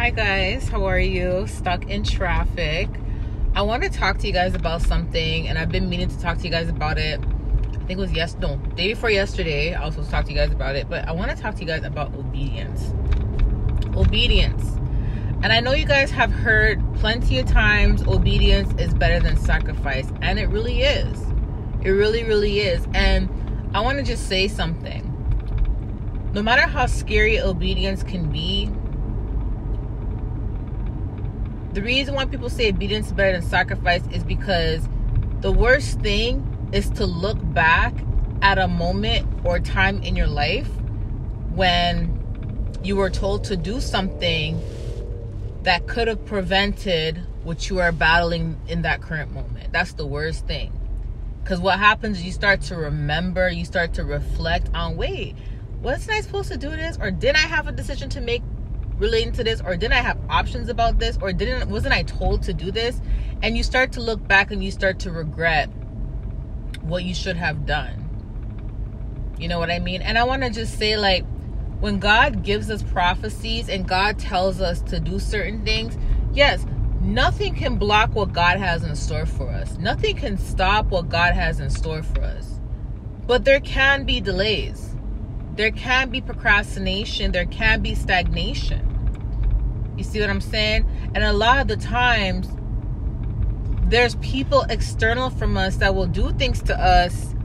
Hi guys, how are you? Stuck in traffic. I want to talk to you guys about something, and I've been meaning to talk to you guys about it. I think it was day before yesterday. I was supposed to talk to you guys about it, but I want to talk to you guys about obedience. Obedience. And I know you guys have heard plenty of times obedience is better than sacrifice, and it really is. It really, really is. And I want to just say something. No matter how scary obedience can be, the reason why people say obedience is better than sacrifice is because the worst thing is to look back at a moment or time in your life when you were told to do something that could have prevented what you are battling in that current moment. That's the worst thing. Because what happens is you start to remember, you start to reflect on, wait, wasn't I supposed to do this? Or did I have a decision to make relating to this? Or did I have options about this? Or wasn't I told to do this? And you start to look back and you start to regret what you should have done. You know what I mean? And I want to just say, like, when God gives us prophecies and God tells us to do certain things, yes, nothing can block what God has in store for us. Nothing can stop what God has in store for us. But there can be delays. There can be procrastination. There can be stagnation. You see what I'm saying? And a lot of the times, there's people external from us that will do things to us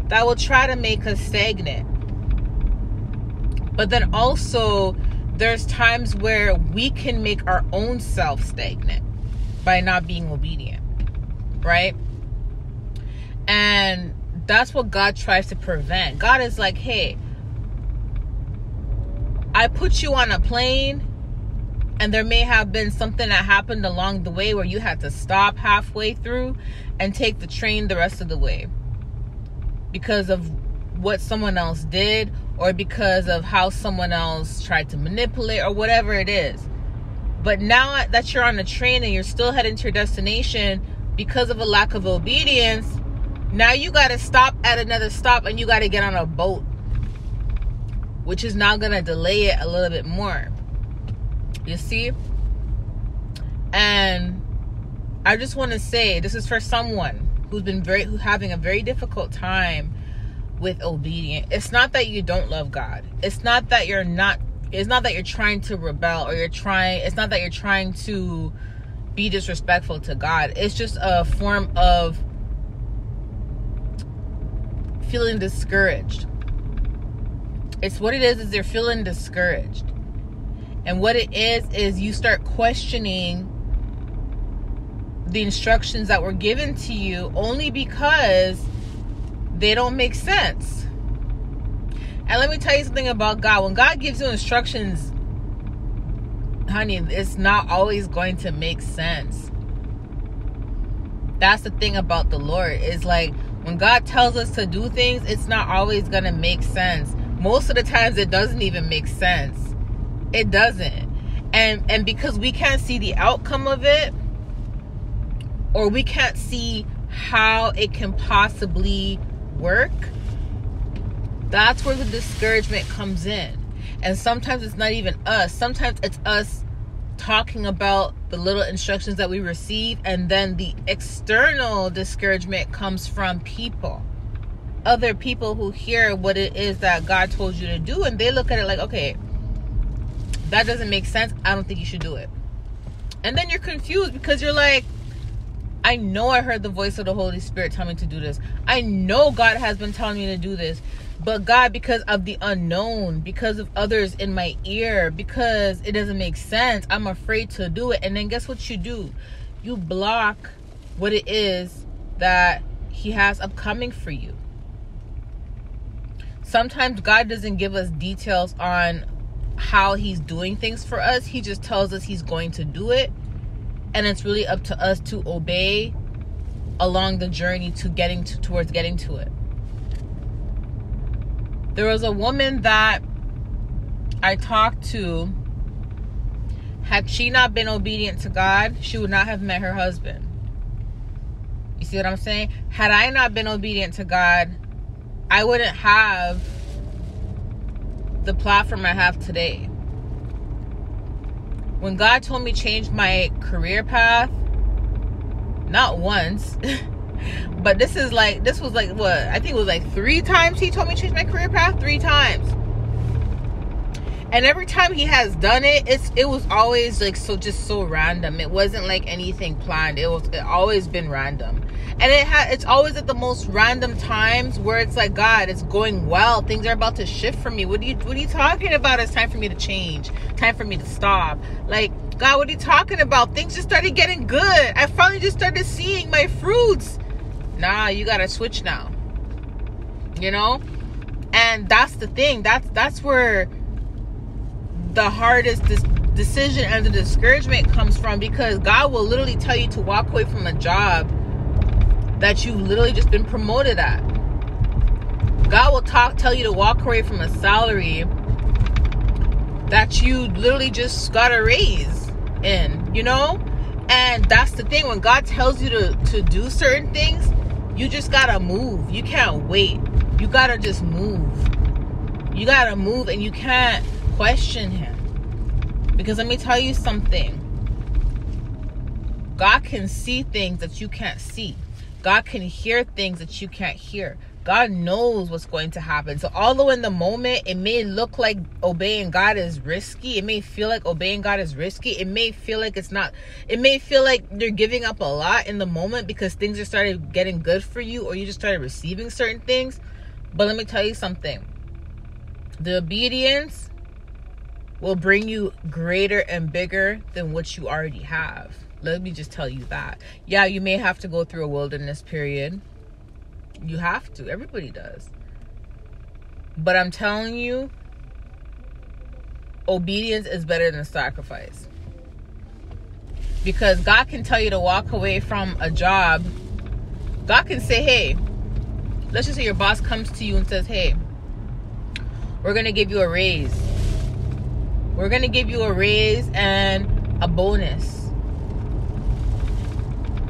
that will try to make us stagnant. But then also, there's times where we can make our own self stagnant by not being obedient, right? And that's what God tries to prevent. God is like, hey, I put you on a plane, and there may have been something that happened along the way where you had to stop halfway through and take the train the rest of the way because of what someone else did, or because of how someone else tried to manipulate, or whatever it is. But now that you're on the train and you're still heading to your destination, because of a lack of obedience, now you got to stop at another stop and you got to get on a boat, which is now going to delay it a little bit more. You see? And I just want to say, this is for someone who's having a very difficult time with obedience. It's not that you don't love God. It's not that you're trying to rebel, or it's not that you're trying to be disrespectful to God. It's just a form of feeling discouraged. It's what it is you're feeling discouraged. And what it is you start questioning the instructions that were given to you only because they don't make sense. And let me tell you something about God. When God gives you instructions, honey, it's not always going to make sense. That's the thing about the Lord. It's like, when God tells us to do things, it's not always going to make sense. Most of the times it doesn't even make sense. It doesn't. And because we can't see the outcome of it, or we can't see how it can possibly work, that's where the discouragement comes in. And sometimes it's not even us. Sometimes it's us talking about the little instructions that we receive, and then the external discouragement comes from people. Other people who hear what it is that God told you to do, and they look at it like, okay, that doesn't make sense. I don't think you should do it. And then you're confused because you're like, I know I heard the voice of the Holy Spirit tell me to do this. I know God has been telling me to do this. But God, because of the unknown, because of others in my ear, because it doesn't make sense, I'm afraid to do it. And then guess what you do? You block what it is that He has upcoming for you. Sometimes God doesn't give us details on how He's doing things for us. He just tells us He's going to do it. And it's really up to us to obey along the journey to towards getting to it. There was a woman that I talked to. Had she not been obedient to God, she would not have met her husband. You see what I'm saying? Had I not been obedient to God, I wouldn't have the platform I have today. When God told me change my career path, not once, but this was like what? I think it was like 3 times he told me to change my career path. 3 times. And every time he has done it, it was always like so random. It wasn't like anything planned. It always been random. And it's always at the most random times where it's like, God, it's going well. Things are about to shift for me. What are you talking about? It's time for me to change. Time for me to stop. Like, God, what are you talking about? Things just started getting good. I finally just started seeing my fruits. Nah, you gotta switch now. You know? And that's the thing. That's where the hardest decision and the discouragement comes from, because God will literally tell you to walk away from a job that you've literally just been promoted at. God will tell you to walk away from a salary that you literally just got a raise in, you know? And that's the thing. When God tells you to do certain things, you just gotta move. You can't wait. You gotta just move. You gotta move, and you can't question him. Because let me tell you something. God can see things that you can't see. God can hear things that you can't hear. God knows what's going to happen. So although in the moment it may look like obeying God is risky, it may feel like obeying God is risky, it may feel like it's not, it may feel like you're giving up a lot in the moment because things just started getting good for you, or you just started receiving certain things. But let me tell you something. The obedience will bring you greater and bigger than what you already have. Let me just tell you that. Yeah, you may have to go through a wilderness period. You have to. Everybody does. But I'm telling you, obedience is better than sacrifice. Because God can tell you to walk away from a job. God can say, hey, let's just say your boss comes to you and says, hey, we're going to give you a raise. We're going to give you a raise and a bonus.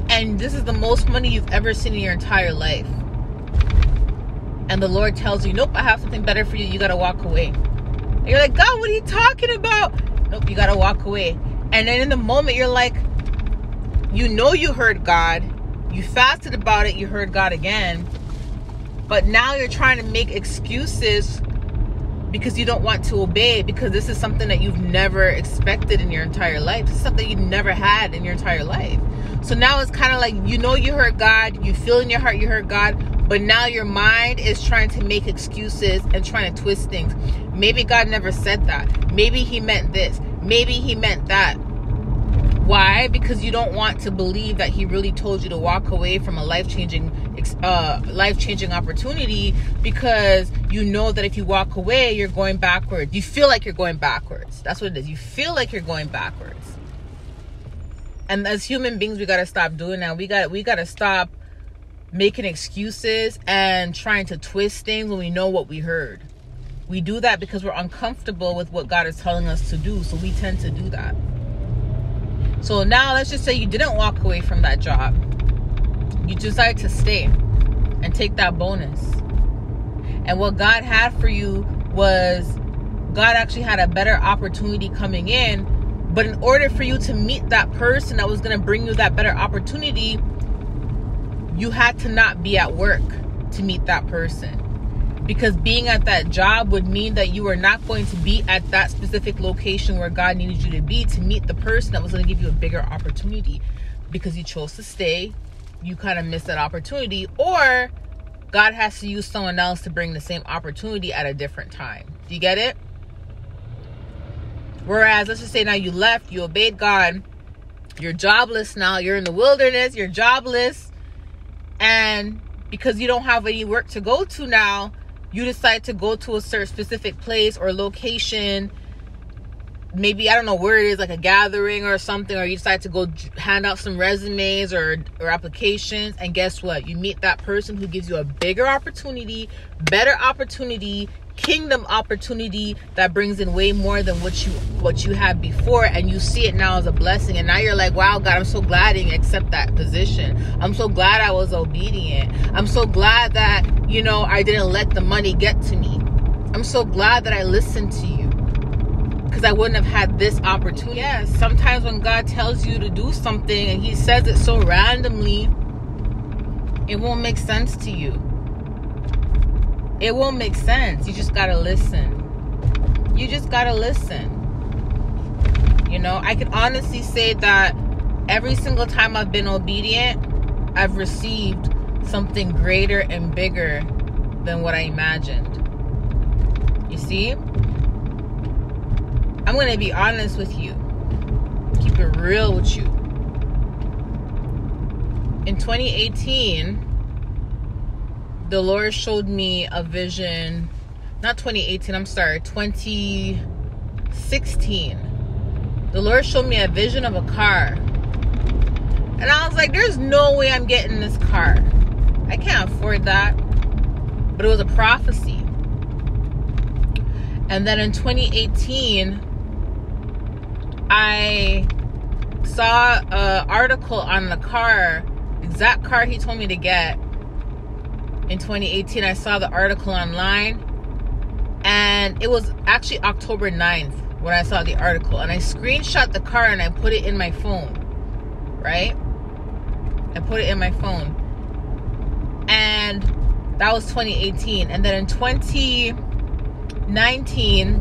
And this is the most money you've ever seen in your entire life. And the Lord tells you, nope, I have something better for you. You got to walk away. And you're like, God, what are you talking about? Nope, you got to walk away. And then in the moment, you're like, you know you heard God. You fasted about it. You heard God again. But now you're trying to make excuses because you don't want to obey, because this is something that you've never expected in your entire life. This is something you never had in your entire life. So now it's kind of like, you know you heard God. You feel in your heart you heard God. But now your mind is trying to make excuses and trying to twist things. Maybe God never said that. Maybe he meant this. Maybe he meant that. Why? Because you don't want to believe that he really told you to walk away from a life-changing opportunity, because you know that if you walk away, you're going backwards. You feel like you're going backwards. That's what it is. You feel like you're going backwards. And as human beings, we got to stop doing that. We got to stop making excuses and trying to twist things when we know what we heard. We do that because we're uncomfortable with what God is telling us to do. So we tend to do that. So now let's just say you didn't walk away from that job. You decided to stay and take that bonus. And what God had for you was, God actually had a better opportunity coming in. But in order for you to meet that person that was going to bring you that better opportunity, you had to not be at work to meet that person. Because being at that job would mean that you were not going to be at that specific location where God needed you to be to meet the person that was going to give you a bigger opportunity. Because you chose to stay, you kind of missed that opportunity. Or God has to use someone else to bring the same opportunity at a different time. Do you get it? Whereas, let's just say now you left, you obeyed God, you're jobless now, you're in the wilderness, you're jobless, and because you don't have any work to go to now, you decide to go to a certain specific place or location. Maybe, I don't know where it is, like a gathering or something, or you decide to go hand out some resumes or applications, and guess what? You meet that person who gives you a bigger opportunity, better opportunity, kingdom opportunity that brings in way more than what you had before, and you see it now as a blessing. And now you're like, wow, God, I'm so glad I didn't accept that position. I'm so glad I was obedient. I'm so glad that, I didn't let the money get to me. I'm so glad that I listened to you. because I wouldn't have had this opportunity. Yes, sometimes when God tells you to do something and he says it so randomly, it won't make sense to you. It won't make sense. You just gotta listen. You just gotta listen. You know, I can honestly say that every single time I've been obedient, I've received something greater and bigger than what I imagined. You see? I'm going to be honest with you. Keep it real with you. In 2018, the Lord showed me a vision. Not 2018, I'm sorry, 2016. The Lord showed me a vision of a car. And I was like, there's no way I'm getting this car. I can't afford that. But it was a prophecy. And then in 2018, I saw an article on the car, exact car he told me to get. In 2018, I saw the article online. And it was actually October 9th when I saw the article. And I screenshot the car and I put it in my phone. Right? I put it in my phone. And that was 2018. And then in 2019,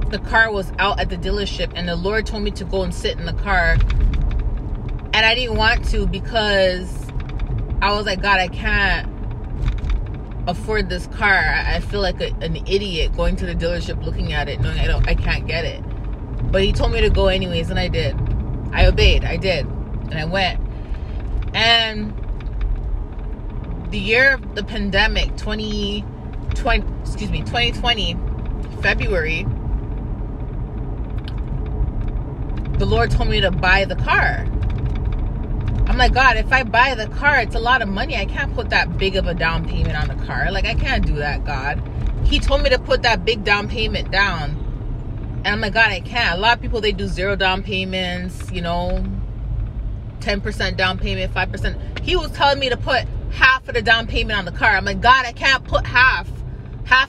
the car was out at the dealership. And the Lord told me to go and sit in the car. And I didn't want to because I was like, God, I can't afford this car. I feel like an idiot going to the dealership looking at it knowing I can't get it. But he told me to go anyways, and I did. I obeyed. I did. And I went. And the year of the pandemic, 2020, February, the Lord told me to buy the car. I'm like, God, if I buy the car, it's a lot of money. I can't put that big of a down payment on the car. Like, I can't do that, God. He told me to put that big down payment down. And I'm like, God, I can't. A lot of people, they do 0 down payments, you know, 10% down payment, 5%. He was telling me to put half of the down payment on the car. I'm like, God, I can't put half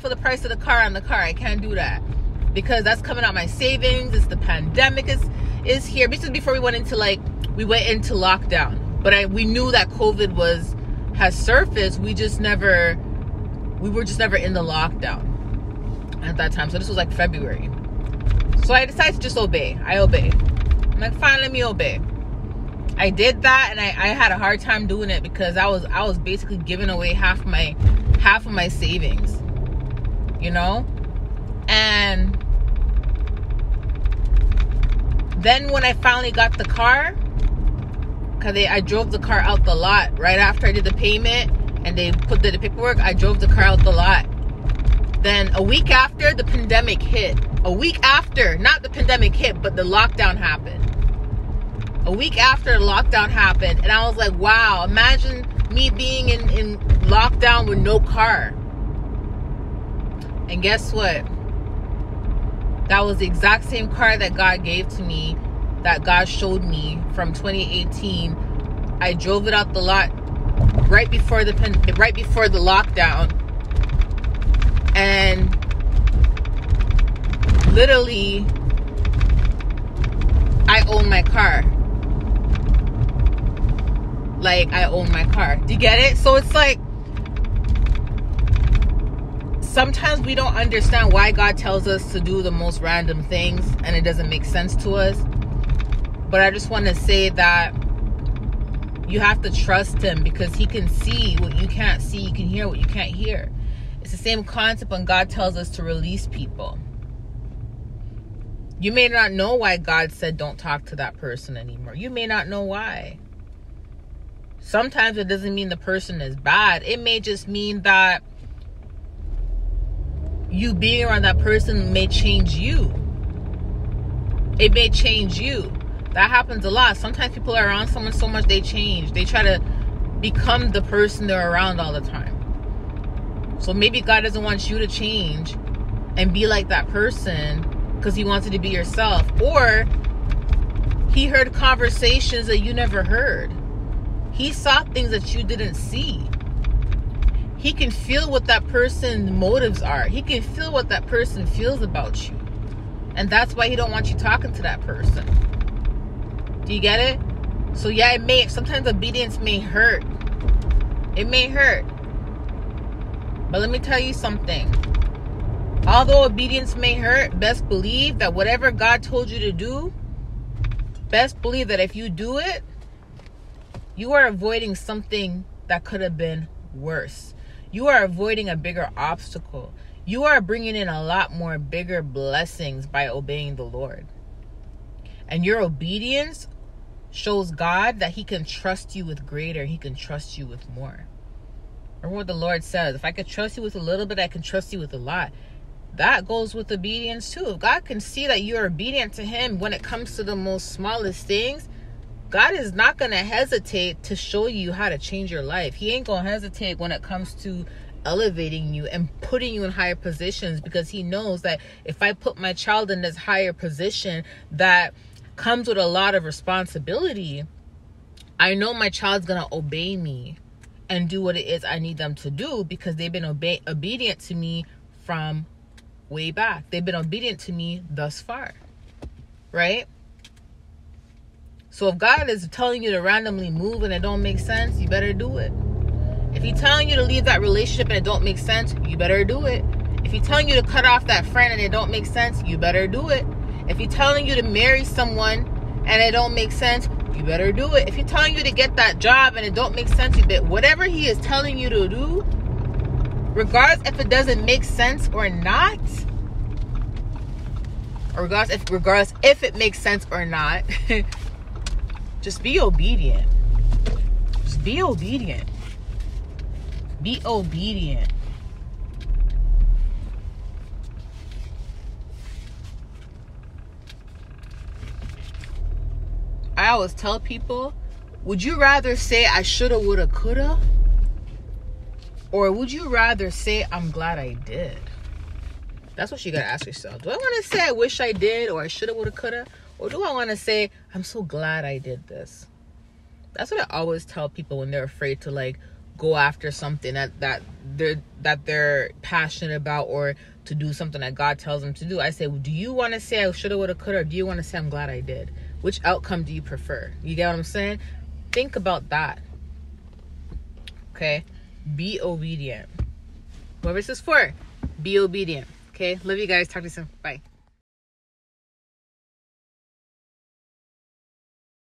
of the price of the car on the car. I can't do that because that's coming out my savings. It's the pandemic is here. This is before we went into lockdown. But we knew that COVID has surfaced. We were just never in the lockdown at that time. So this was like February. So I decided to just obey. I obeyed. I'm like, fine, let me obey. I did that, and I had a hard time doing it because I was basically giving away half of my savings, you know. And then when I finally got the car, because I drove the car out the lot right after I did the payment, and they put the paperwork. I drove the car out the lot. Then a week after, the pandemic hit. A week after, not the pandemic hit, but the lockdown happened. A week after the lockdown happened, and I was like, wow, imagine me being in lockdown with no car. And guess what? That was the exact same car that God gave to me, that God showed me from 2018. I drove it out the lot right before the lockdown, and literally I own my car. Like, I own my car. Do you get it? So it's like, sometimes we don't understand why God tells us to do the most random things, and it doesn't make sense to us. But I just want to say that you have to trust him, because he can see what you can't see. You can hear what you can't hear. It's the same concept when God tells us to release people. You may not know why God said don't talk to that person anymore. You may not know why. Sometimes it doesn't mean the person is bad. It may just mean that you being around that person may change you. It may change you. That happens a lot. Sometimes people are around someone so much they change. They try to become the person they're around all the time. So maybe God doesn't want you to change and be like that person because he wants you to be yourself. Or he heard conversations that you never heard. He saw things that you didn't see. He can feel what that person's motives are. He can feel what that person feels about you. And that's why he don't want you talking to that person. Do you get it? So yeah, sometimes obedience may hurt. It may hurt. But let me tell you something. Although obedience may hurt, best believe that whatever God told you to do, best believe that if you do it, you are avoiding something that could have been worse. You are avoiding a bigger obstacle. You are bringing in a lot more bigger blessings by obeying the Lord. And your obedience shows God that he can trust you with greater. He can trust you with more. Remember what the Lord says. If I could trust you with a little bit, I can trust you with a lot. That goes with obedience too. If God can see that you're obedient to him when it comes to the most smallest things, God is not going to hesitate to show you how to change your life. He ain't going to hesitate when it comes to elevating you and putting you in higher positions, because he knows that if I put my child in this higher position that comes with a lot of responsibility, I know my child's going to obey me and do what it is I need them to do, because they've been obedient to me from way back. They've been obedient to me thus far, right? So if God is telling you to randomly move and it don't make sense, you better do it. If he's telling you to leave that relationship and it don't make sense, you better do it. If he's telling you to cut off that friend and it don't make sense, you better do it. If he's telling you to marry someone and it don't make sense, you better do it. If he's telling you to get that job and it don't make sense, you better. Whatever he is telling you to do, regardless if it doesn't make sense or not, or regardless if it makes sense or not, just be obedient. Just be obedient. Be obedient. I always tell people, would you rather say I shoulda, woulda, coulda? Or would you rather say I'm glad I did? That's what you gotta ask yourself. Do I want to say I wish I did, or I shoulda, woulda, coulda? Or do I want to say I'm so glad I did this? That's what I always tell people when they're afraid to like go after something that they're passionate about, or to do something that God tells them to do. I say, well, do you want to say I shoulda, woulda, coulda, or do you want to say I'm glad I did? Which outcome do you prefer? You get what I'm saying? Think about that. Okay? Be obedient. Whoever this is for, be obedient. Okay? Love you guys. Talk to you soon. Bye.